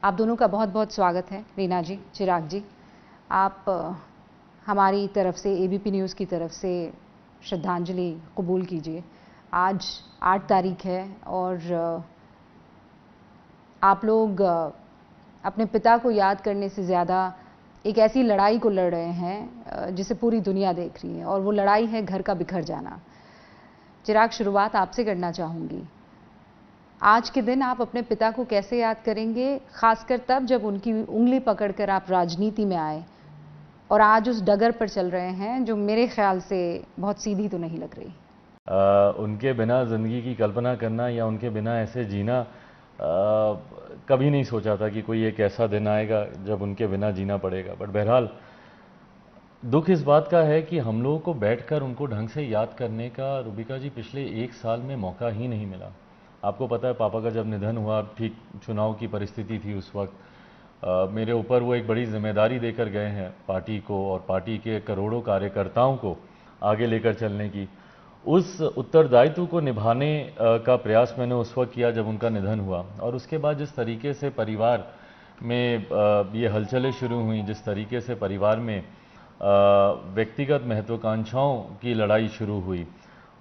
आप दोनों का बहुत बहुत स्वागत है। रीना जी, चिराग जी, आप हमारी तरफ से, एबीपी न्यूज़ की तरफ से श्रद्धांजलि कबूल कीजिए। आज 8 तारीख है और आप लोग अपने पिता को याद करने से ज़्यादा एक ऐसी लड़ाई को लड़ रहे हैं जिसे पूरी दुनिया देख रही है, और वो लड़ाई है घर का बिखर जाना। चिराग, शुरुआत आपसे करना चाहूँगी। आज के दिन आप अपने पिता को कैसे याद करेंगे, खासकर तब जब उनकी उंगली पकड़कर आप राजनीति में आए और आज उस डगर पर चल रहे हैं जो मेरे ख्याल से बहुत सीधी तो नहीं लग रही। उनके बिना ज़िंदगी की कल्पना करना या उनके बिना ऐसे जीना, कभी नहीं सोचा था कि कोई एक ऐसा दिन आएगा जब उनके बिना जीना पड़ेगा। बट बहरहाल दुख इस बात का है कि हम लोगों को बैठकर उनको ढंग से याद करने का, रूबिका जी, पिछले 1 साल में मौका ही नहीं मिला। आपको पता है, पापा का जब निधन हुआ, ठीक चुनाव की परिस्थिति थी उस वक्त, मेरे ऊपर वो एक बड़ी जिम्मेदारी देकर गए हैं पार्टी को और पार्टी के करोड़ों कार्यकर्ताओं को आगे लेकर चलने की। उस उत्तरदायित्व को निभाने का प्रयास मैंने उस वक्त किया जब उनका निधन हुआ। और उसके बाद जिस तरीके से परिवार में ये हलचलें शुरू हुई, जिस तरीके से परिवार में व्यक्तिगत महत्वाकांक्षाओं की लड़ाई शुरू हुई,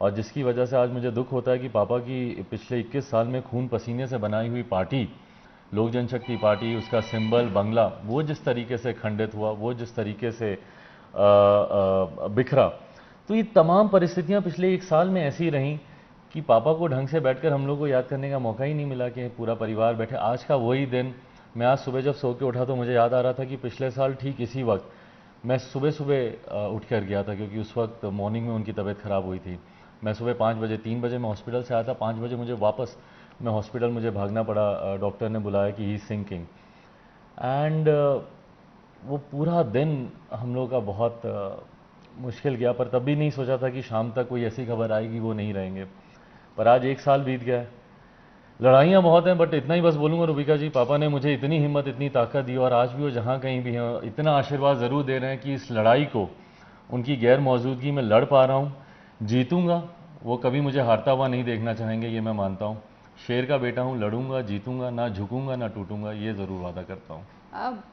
और जिसकी वजह से आज मुझे दुख होता है कि पापा की पिछले 21 साल में खून पसीने से बनाई हुई पार्टी, लोक जनशक्ति पार्टी, उसका सिंबल बंगला, वो जिस तरीके से खंडित हुआ, वो जिस तरीके से बिखरा। तो ये तमाम परिस्थितियां पिछले 1 साल में ऐसी रहीं कि पापा को ढंग से बैठकर हम लोग को याद करने का मौका ही नहीं मिला कि पूरा परिवार बैठे। आज का वही दिन, मैं आज सुबह जब सो के उठा तो मुझे याद आ रहा था कि पिछले साल ठीक इसी वक्त मैं सुबह सुबह उठ कर गया था, क्योंकि उस वक्त मॉर्निंग में उनकी तबीयत ख़राब हुई थी। मैं सुबह 5 बजे, 3 बजे मैं हॉस्पिटल से आया था, 5 बजे मुझे वापस मैं हॉस्पिटल मुझे भागना पड़ा। डॉक्टर ने बुलाया कि ही इज़ सिंकिंग। एंड वो पूरा दिन हम लोग का बहुत मुश्किल गया, पर तब भी नहीं सोचा था कि शाम तक कोई ऐसी खबर आएगी वो नहीं रहेंगे। पर आज 1 साल बीत गया है। लड़ाइयाँ बहुत हैं, बट इतना ही बस बोलूँगा रूबिका जी, पापा ने मुझे इतनी हिम्मत, इतनी ताकत दी, और आज भी वो जहाँ कहीं भी हैं इतना आशीर्वाद ज़रूर दे रहे हैं कि इस लड़ाई को उनकी गैर मौजूदगी में लड़ पा रहा हूँ, जीतूँगा। वो कभी मुझे हारता हुआ नहीं देखना चाहेंगे, ये मैं मानता हूँ। शेर का बेटा हूँ, लड़ूंगा, जीतूंगा, ना झुकूंगा ना टूटूंगा, ये ज़रूर वादा करता हूँ। अब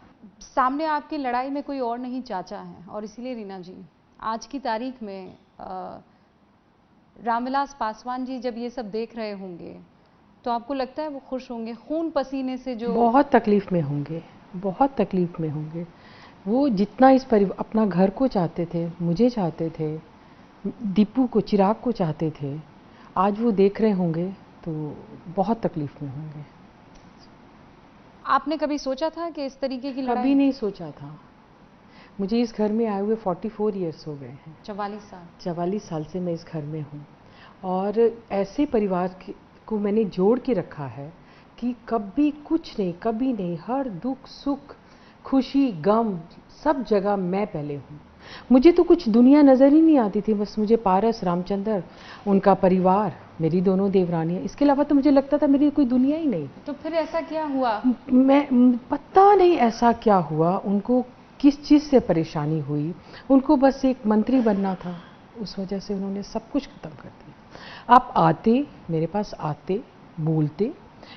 सामने आपकी लड़ाई में कोई और नहीं चाचा है, और इसीलिए रीना जी, आज की तारीख में रामविलास पासवान जी जब ये सब देख रहे होंगे तो आपको लगता है वो खुश होंगे? खून पसीने से जो बहुत तकलीफ में होंगे, बहुत तकलीफ में होंगे। वो जितना इस अपना घर को चाहते थे, मुझे चाहते थे, दीपू को, चिराग को चाहते थे, आज वो देख रहे होंगे तो बहुत तकलीफ में होंगे। आपने कभी सोचा था कि इस तरीके की लड़ाई? कभी नहीं सोचा था। मुझे इस घर में आए हुए 44 ईयर्स हो गए हैं। 44 साल। 44 साल से मैं इस घर में हूँ, और ऐसे परिवार को मैंने जोड़ के रखा है कि कभी कुछ नहीं, कभी नहीं, हर दुख सुख, खुशी गम, सब जगह मैं पहले हूँ। मुझे तो कुछ दुनिया नज़र ही नहीं आती थी, बस मुझे पारस, रामचंद्र, उनका परिवार, मेरी दोनों देवरानियाँ, इसके अलावा तो मुझे लगता था मेरी कोई दुनिया ही नहीं। तो फिर ऐसा क्या हुआ? मैं पता नहीं ऐसा क्या हुआ, उनको किस चीज़ से परेशानी हुई, उनको बस एक मंत्री बनना था, उस वजह से उन्होंने सब कुछ ख़त्म कर दिया। आप आते, मेरे पास आते, बोलते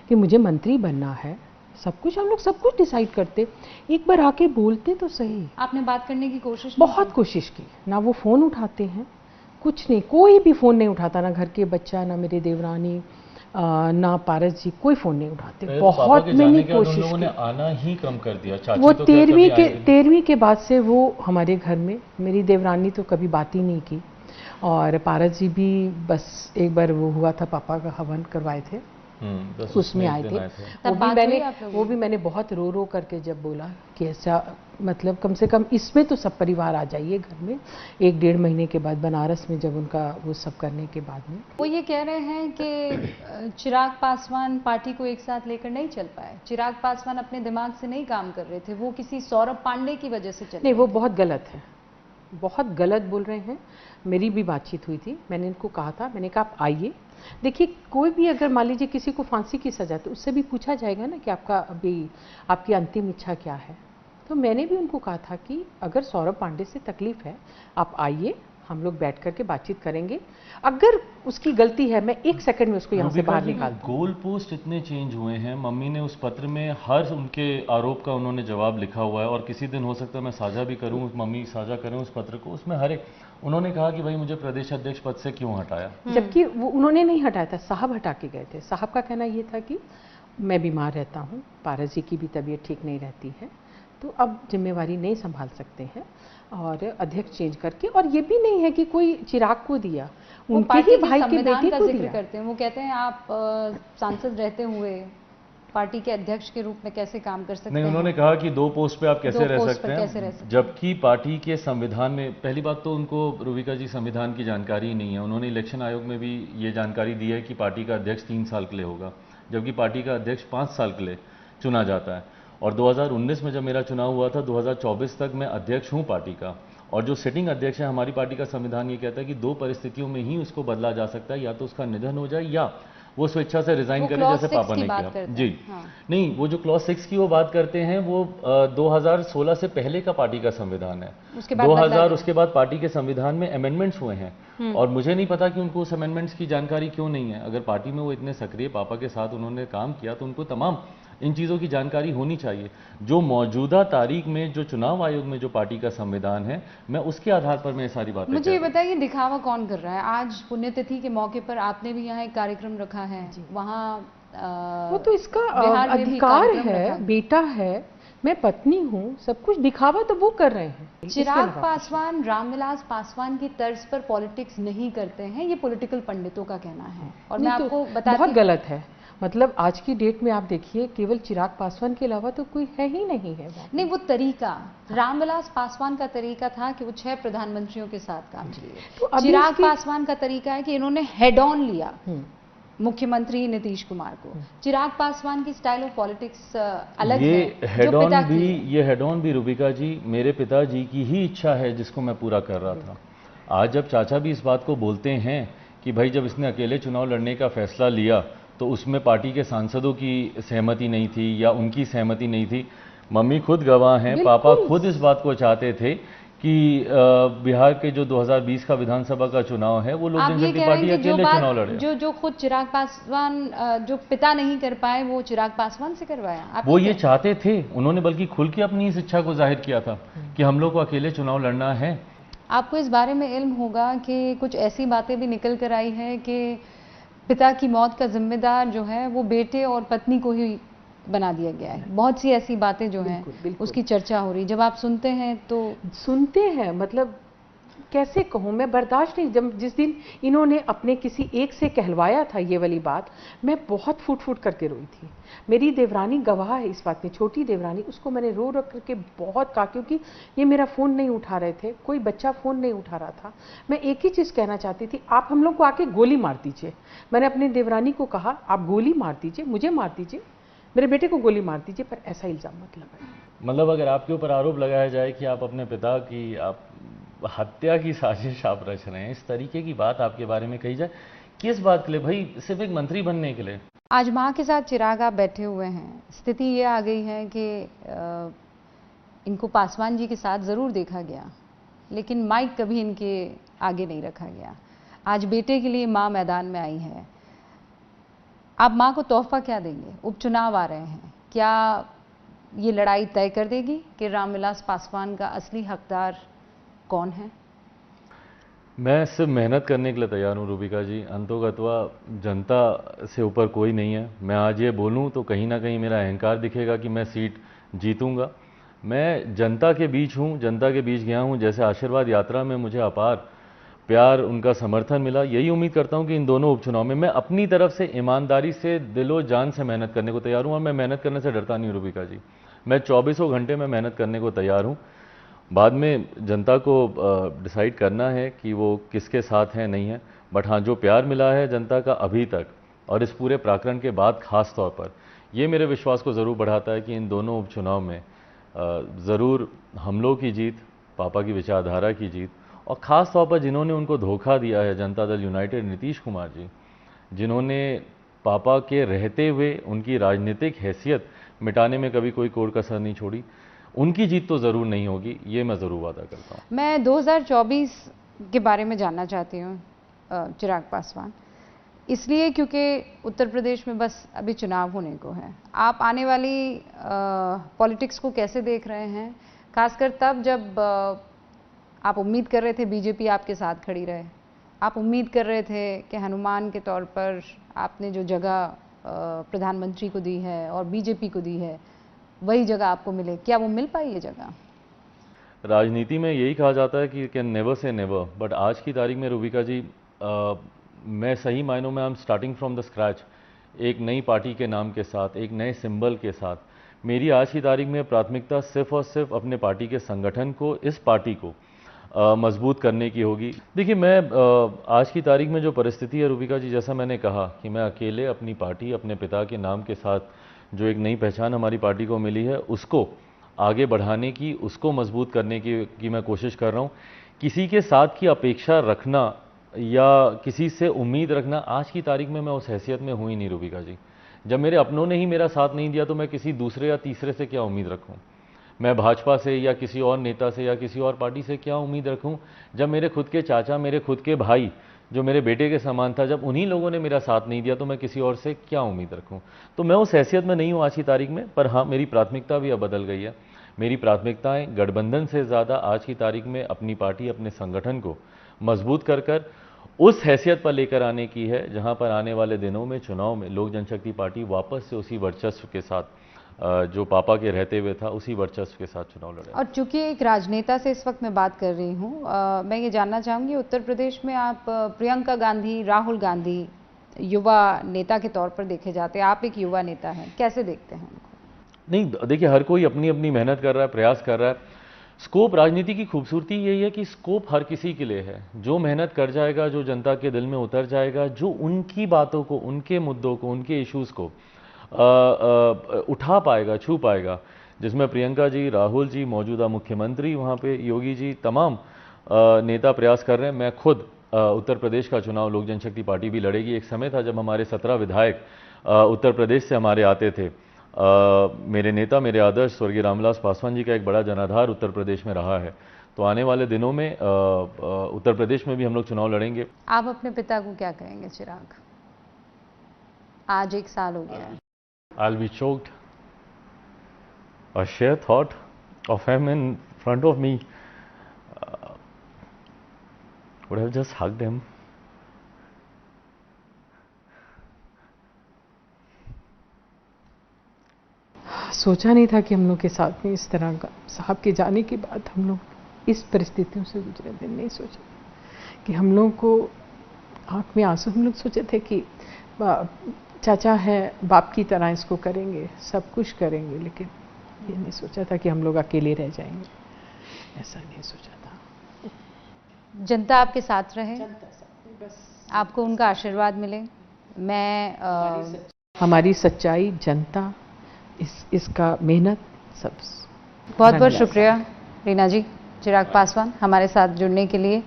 कि मुझे मंत्री बनना है, सब कुछ हम लोग सब कुछ डिसाइड करते, एक बार आके बोलते तो सही। आपने बात करने की कोशिश? बहुत कोशिश की, ना वो फ़ोन उठाते हैं, कुछ नहीं, कोई भी फ़ोन नहीं उठाता, ना घर के बच्चा, ना मेरे देवरानी, ना पारस जी, कोई फ़ोन नहीं उठाते। बहुत मैंने कोशिश की, आना ही कम कर दिया। चाची वो तो 13वीं के बाद से वो हमारे घर में, मेरी देवरानी तो कभी बात ही नहीं की, और पारस जी भी बस एक बार वो हुआ था, पापा का हवन करवाए थे, उसमें आए थे। वो भी मैंने बहुत रो रो करके जब बोला कि ऐसा, मतलब कम से कम इसमें तो सब परिवार आ जाइए घर में, 1-1.5 महीने के बाद बनारस में जब उनका वो सब करने के बाद में। वो ये कह रहे हैं कि चिराग पासवान पार्टी को एक साथ लेकर नहीं चल पाए, चिराग पासवान अपने दिमाग से नहीं काम कर रहे थे, वो किसी सौरभ पांडे की वजह से चले। नहीं, वो बहुत गलत है, बहुत गलत बोल रहे हैं। मेरी भी बातचीत हुई थी, मैंने इनको कहा था, मैंने कहा आप आइए, देखिए कोई भी अगर मान लीजिए किसी को फांसी की सजा, तो उससे भी पूछा जाएगा ना कि आपका अभी आपकी अंतिम इच्छा क्या है। तो मैंने भी उनको कहा था कि अगर सौरभ पांडे से तकलीफ है, आप आइए, हम लोग बैठ करके बातचीत करेंगे। अगर उसकी गलती है मैं 1 सेकंड में उसको यहाँ से बाहर निकाल दूँ। गोल पोस्ट इतने चेंज हुए हैं, मम्मी ने उस पत्र में हर उनके आरोप का उन्होंने जवाब लिखा हुआ है, और किसी दिन हो सकता है मैं साझा भी करूँ, मम्मी साझा करें उस पत्र को। उसमें हर एक उन्होंने कहा कि भाई मुझे प्रदेश अध्यक्ष पद से क्यों हटाया, जबकि वो उन्होंने नहीं हटाया था, साहब हटा के गए थे। साहब का कहना ये था कि मैं बीमार रहता हूँ, पारस जी की भी तबीयत ठीक नहीं रहती है, तो अब जिम्मेवारी नहीं संभाल सकते हैं और अध्यक्ष चेंज करके। और ये भी नहीं है कि कोई चिराग को दिया, उनके ही भाई के बेटे को दिया। करते हैं वो कहते हैं आप सांसद रहते हुए पार्टी के अध्यक्ष के रूप में कैसे काम कर सकते हैं। नहीं, उन्होंने कहा कि 2 पोस्ट पे आप कैसे रह सकते हैं, जबकि पार्टी के संविधान में पहली बात तो उनको रूबिका जी संविधान की जानकारी ही नहीं है। उन्होंने इलेक्शन आयोग में भी ये जानकारी दी है कि पार्टी का अध्यक्ष 3 साल के लिए होगा, जबकि पार्टी का अध्यक्ष 5 साल के लिए चुना जाता है। और 2019 में जब मेरा चुनाव हुआ था, 2024 तक मैं अध्यक्ष हूँ पार्टी का, और जो सिटिंग अध्यक्ष है हमारी पार्टी का संविधान ये कहता है कि 2 परिस्थितियों में ही उसको बदला जा सकता है, या तो उसका निधन हो जाए या वो स्वेच्छा से रिजाइन करे, जैसे पापा ने किया। जी हाँ। नहीं, वो जो क्लॉज 6 की वो बात करते हैं, वो 2016 से पहले का पार्टी का संविधान है। 2000 उसके बाद पार्टी के संविधान में अमेंडमेंट्स हुए हैं, और मुझे नहीं पता कि उनको उस अमेंडमेंट्स की जानकारी क्यों नहीं है। अगर पार्टी में वो इतने सक्रिय पापा के साथ उन्होंने काम किया तो उनको तमाम इन चीज़ों की जानकारी होनी चाहिए। जो मौजूदा तारीख में जो चुनाव आयोग में जो पार्टी का संविधान है, मैं उसके आधार पर मैं सारी बातें। मुझे ये बताइए, दिखावा कौन कर रहा है? आज पुण्यतिथि के मौके पर आपने भी यहाँ एक कार्यक्रम रखा है, वहाँ वो तो इसका अधिकार है, बेटा है, मैं पत्नी हूँ, सब कुछ दिखावा तो वो कर रहे हैं। चिराग पासवान रामविलास पासवान की तर्ज पर पॉलिटिक्स नहीं करते हैं, ये पॉलिटिकल पंडितों का कहना है, और मैं आपको बताती बहुत गलत है। मतलब आज की डेट में आप देखिए, केवल चिराग पासवान के अलावा तो कोई है ही नहीं है। नहीं, वो तरीका रामविलास पासवान का तरीका था कि वो 6 प्रधानमंत्रियों के साथ काम किए। तो चिराग पासवान का तरीका है कि इन्होंने हेड ऑन लिया मुख्यमंत्री नीतीश कुमार को। चिराग पासवान की स्टाइल ऑफ पॉलिटिक्स अलग है। ये हेड ऑन भी रूबिका जी मेरे पिताजी की ही इच्छा है, जिसको मैं पूरा कर रहा था। आज जब चाचा भी इस बात को बोलते हैं कि भाई जब इसने अकेले चुनाव लड़ने का फैसला लिया तो उसमें पार्टी के सांसदों की सहमति नहीं थी या उनकी सहमति नहीं थी, मम्मी खुद गवाह हैं, पापा खुद इस बात को चाहते थे कि बिहार के जो 2020 का विधानसभा का चुनाव है वो लोक जनशक्ति पार्टी अकेले चुनाव लड़े। जो खुद चिराग पासवान जो पिता नहीं कर पाए, वो चिराग पासवान से करवाया। वो ये चाहते थे, उन्होंने बल्कि खुल के अपनी इस इच्छा को जाहिर किया था कि हम लोग को अकेले चुनाव लड़ना है। आपको इस बारे में इल्म होगा कि कुछ ऐसी बातें भी निकल कर आई है कि पिता की मौत का जिम्मेदार जो है वो बेटे और पत्नी को ही बना दिया गया है। बहुत सी ऐसी बातें जो हैं उसकी चर्चा हो रही, जब आप सुनते हैं तो सुनते हैं, मतलब कैसे कहूँ मैं, बर्दाश्त नहीं। जब जिस दिन इन्होंने अपने किसी एक से कहलवाया था ये वाली बात, मैं बहुत फूट फूट करके रोई थी। मेरी देवरानी गवाह है इस बात में, छोटी देवरानी, उसको मैंने रो रख करके बहुत कहा, क्योंकि ये मेरा फ़ोन नहीं उठा रहे थे, कोई बच्चा फ़ोन नहीं उठा रहा था। मैं एक ही चीज़ कहना चाहती थी, आप हम लोग को आके गोली मार दीजिए। मैंने अपनी देवरानी को कहा आप गोली मार दीजिए, मुझे मार दीजिए, मेरे बेटे को गोली मार दीजिए, पर ऐसा इल्ज़ाम मत लगाइए। मतलब अगर आपके ऊपर आरोप लगाया जाए कि आप अपने पिता की आप हत्या की साजिश आप रच रहे हैं, इस तरीके की बात आपके बारे में कही जाए, किस बात के लिए भाई? सिर्फ एक मंत्री बनने के लिए। आज माँ के साथ चिराग आप बैठे हुए हैं, स्थिति ये आ गई है कि इनको पासवान जी के साथ ज़रूर देखा गया, लेकिन माइक कभी इनके आगे नहीं रखा गया। आज बेटे के लिए माँ मैदान में आई है, आप माँ को तोहफा क्या देंगे? उपचुनाव आ रहे हैं, क्या ये लड़ाई तय कर देगी कि रामविलास पासवान का असली हकदार कौन है? मैं सिर्फ मेहनत करने के लिए तैयार हूँ रूबिका जी, अंतोगत्वा जनता से ऊपर कोई नहीं है। मैं आज ये बोलूँ तो कहीं ना कहीं मेरा अहंकार दिखेगा कि मैं सीट जीतूंगा। मैं जनता के बीच हूँ, जनता के बीच गया हूँ। जैसे आशीर्वाद यात्रा में मुझे अपार प्यार, उनका समर्थन मिला, यही उम्मीद करता हूँ कि इन दोनों उपचुनाव में मैं अपनी तरफ से ईमानदारी से दिलो जान से मेहनत करने को तैयार हूँ। और मैं मेहनत करने से डरता नहीं हूँ रूबिका जी, मैं 24 घंटे में मेहनत करने को तैयार हूँ। बाद में जनता को डिसाइड करना है कि वो किसके साथ है नहीं है, बट हाँ जो प्यार मिला है जनता का अभी तक और इस पूरे प्रकरण के बाद खास तौर पर, ये मेरे विश्वास को ज़रूर बढ़ाता है कि इन दोनों उपचुनाव में ज़रूर हम लोग की जीत, पापा की विचारधारा की जीत, और ख़ास तौर पर जिन्होंने उनको धोखा दिया है, जनता दल यूनाइटेड नीतीश कुमार जी, जिन्होंने पापा के रहते हुए उनकी राजनीतिक हैसियत मिटाने में कभी कोई कोर कसर नहीं छोड़ी, उनकी जीत तो ज़रूर नहीं होगी, ये मैं ज़रूर वादा करता हूँ। मैं 2024 के बारे में जानना चाहती हूँ चिराग पासवान, इसलिए क्योंकि उत्तर प्रदेश में बस अभी चुनाव होने को है। आप आने वाली पॉलिटिक्स को कैसे देख रहे हैं, खासकर तब जब आप उम्मीद कर रहे थे बीजेपी आपके साथ खड़ी रहे, आप उम्मीद कर रहे थे कि हनुमान के तौर पर आपने जो जगह प्रधानमंत्री को दी है और बीजेपी को दी है वही जगह आपको मिले, क्या वो मिल पाई ये जगह? राजनीति में यही कहा जाता है कि नेवर से नेवर, बट आज की तारीख में रूबिका जी मैं सही मायनों में I am starting from the scratch, एक नई पार्टी के नाम के साथ, एक नए सिंबल के साथ। मेरी आज की तारीख में प्राथमिकता सिर्फ और सिर्फ अपने पार्टी के संगठन को, इस पार्टी को मजबूत करने की होगी। देखिए मैं आज की तारीख में जो परिस्थिति है रूबिका जी, जैसा मैंने कहा कि मैं अकेले अपनी पार्टी, अपने पिता के नाम के साथ जो एक नई पहचान हमारी पार्टी को मिली है उसको आगे बढ़ाने की, उसको मजबूत करने की मैं कोशिश कर रहा हूँ। किसी के साथ की अपेक्षा रखना या किसी से उम्मीद रखना आज की तारीख में मैं उस हैसियत में हूँ ही नहीं रूबिका जी। जब मेरे अपनों ने ही मेरा साथ नहीं दिया तो मैं किसी दूसरे या तीसरे से क्या उम्मीद रखूँ? मैं भाजपा से या किसी और नेता से या किसी और पार्टी से क्या उम्मीद रखूं? जब मेरे खुद के चाचा, मेरे खुद के भाई जो मेरे बेटे के समान था, जब उन्हीं लोगों ने मेरा साथ नहीं दिया तो मैं किसी और से क्या उम्मीद रखूं? तो मैं उस हैसियत में नहीं हूं आज की तारीख में, पर हाँ मेरी प्राथमिकता भी अब बदल गई है। मेरी प्राथमिकताएं गठबंधन से ज़्यादा आज की तारीख में अपनी पार्टी, अपने संगठन को मजबूत कर उस हैसियत पर लेकर आने की है जहां पर आने वाले दिनों में चुनाव में लोक जनशक्ति पार्टी वापस से उसी वर्चस्व के साथ जो पापा के रहते हुए था उसी वर्चस्व के साथ चुनाव लड़े। और चूंकि एक राजनेता से इस वक्त मैं बात कर रही हूँ, मैं ये जानना चाहूँगी उत्तर प्रदेश में आप प्रियंका गांधी, राहुल गांधी युवा नेता के तौर पर देखे जाते हैं, आप एक युवा नेता हैं, कैसे देखते हैं उनको? नहीं देखिए, हर कोई अपनी अपनी मेहनत कर रहा है, प्रयास कर रहा है। स्कोप, राजनीति की खूबसूरती यही है कि स्कोप हर किसी के लिए है। जो मेहनत कर जाएगा, जो जनता के दिल में उतर जाएगा, जो उनकी बातों को, उनके मुद्दों को, उनके इश्यूज को उठा पाएगा, छू पाएगा, जिसमें प्रियंका जी, राहुल जी, मौजूदा मुख्यमंत्री वहाँ पे योगी जी, तमाम नेता प्रयास कर रहे हैं। मैं खुद उत्तर प्रदेश का चुनाव लोक जनशक्ति पार्टी भी लड़ेगी। एक समय था जब हमारे 17 विधायक उत्तर प्रदेश से हमारे आते थे। मेरे नेता, मेरे आदर्श स्वर्गीय रामविलास पासवान जी का एक बड़ा जनाधार उत्तर प्रदेश में रहा है। तो आने वाले दिनों में उत्तर प्रदेश में भी हम लोग चुनाव लड़ेंगे। आप अपने पिता को क्या कहेंगे चिराग? आज 1 साल हो गया है। I'll be choked. A sheer thought of him in front of me would have just hugged him. सोचा नहीं था कि हम लोग के साथ में इस तरह का, साहब के जाने के बाद हम लोग इस परिस्थितियों से गुजरे दिन नहीं सोचा कि हम लोग को आंख में आंसू, हम लोग सोचे थे कि चाचा है, बाप की तरह इसको करेंगे, सब कुछ करेंगे, लेकिन ये नहीं सोचा था कि हम लोग अकेले रह जाएंगे, ऐसा नहीं सोचा था। जनता आपके साथ रहे, बस आपको उनका आशीर्वाद मिले। मैं हमारी सच्चाई, जनता, इसका मेहनत, सब। बहुत बहुत शुक्रिया रीना जी, चिराग पासवान हमारे साथ जुड़ने के लिए।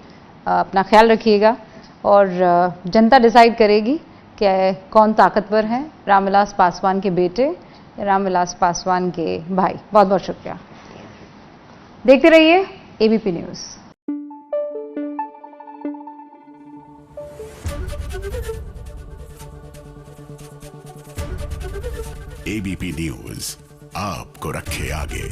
अपना ख्याल रखिएगा और जनता डिसाइड करेगी कि कौन ताकतवर हैं, रामविलास पासवान के बेटे या रामविलास पासवान के भाई। बहुत बहुत शुक्रिया। देखते रहिए एबीपी न्यूज़। एबीपी न्यूज़ आपको रखे आगे।